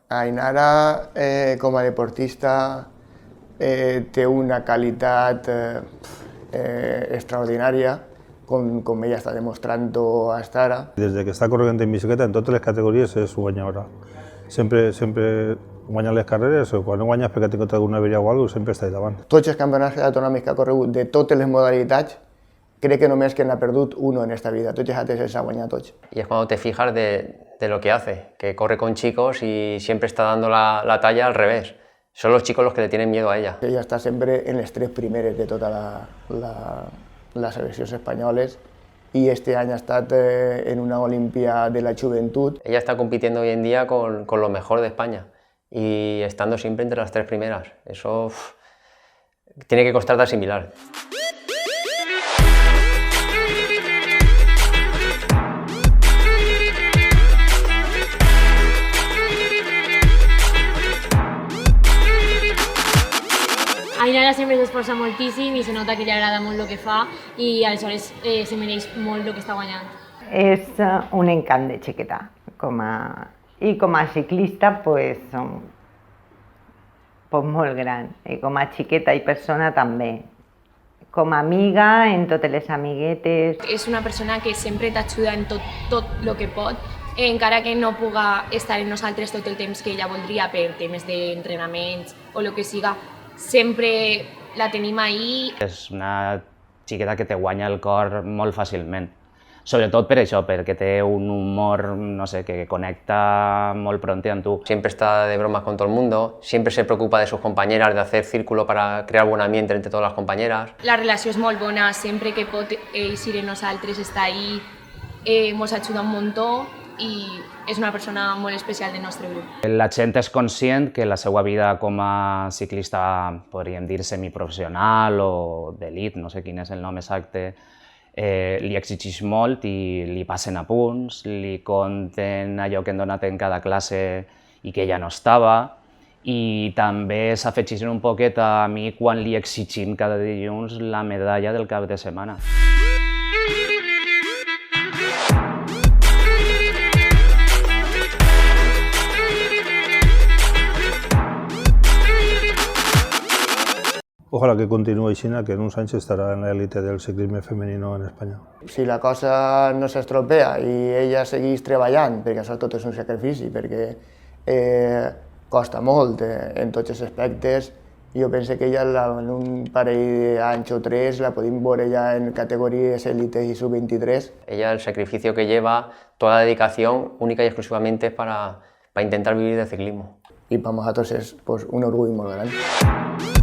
Ainara, com a deportista, té una qualitat extraordinària, com ella està demostrant hasta ara. Des que està corrent en bicicleta, en totes les categories és guanyadora. Sempre guanya les carreres, o quan no guanyes perquè ha tingut alguna averia o alguna cosa, sempre està davant. Tots els campionats autonòmics que ha corregut de totes les modalitats, crec que només que n'ha perdut uno en esta vida, tots els altres els ha guanyat tots. Y es cuando te fijas de lo que hace, que corre con chicos y siempre está dando la talla al revés. Son los chicos los que le tienen miedo a ella. Ella està sempre en les 3 primeres de totes les seleccions espanyoles y este any ha estat en una Olimpia de la Juventud. Ella está compitiendo hoy en día con lo mejor de España y estando siempre entre las 3 primeras. Eso tiene que costar de asimilar. Ainara sempre s'esforça moltíssim i se nota que li agrada molt el que fa i aleshores se mereix molt el que està guanyant. És un encant de xiqueta, i com a ciclista pues molt gran, i com a xiqueta i persona també. Com a amiga, en totes les amiguetes. És una persona que sempre t'ajuda en tot el que pot, encara que no puga estar amb nosaltres tot el temps que ella voldria per temes d'entrenaments o el que siga. Sempre la tenim ahí. És una xiqueta que te guanya el cor molt fàcilment. Sobretot per això, perquè té un humor, no sé, que conecta molt prompte amb tu. Siempre está de bromas con todo el mundo, siempre se preocupa de sus compañeras, de hacer círculo para crear buen ambiente entre todas las compañeras. La relació és molt bona, sempre que pot eixir amb nosaltres està ahí, ens ajuda un muntó i és una persona molt especial del nostre grup. La gent és conscient que la seva vida com a ciclista, podríem dir semiprofessional o d'elit, no sé quin és el nom exacte, li exigeix molt i li passen apunts, li conten allò que han donat en cada classe i que ella no estava, i també s'afegeixen un poquet a mi quan li exigim cada dilluns la medalla del cap de setmana. Ojalá que continúe China, que en uns anys estarà en l'élite del ciclisme femenino en Espanya. Si la cosa no s'estropea i ella segueix treballant, perquè això tot és un sacrifici, perquè costa molt en tots els aspectes, jo penso que ella en un parell d'anys o 3 la podem veure ja en categories élite i sub-23. Ella, el sacrificio que lleva, toda la dedicación, única y exclusivamente es para intentar vivir del ciclismo. I per nosaltres és un orgull molt gran.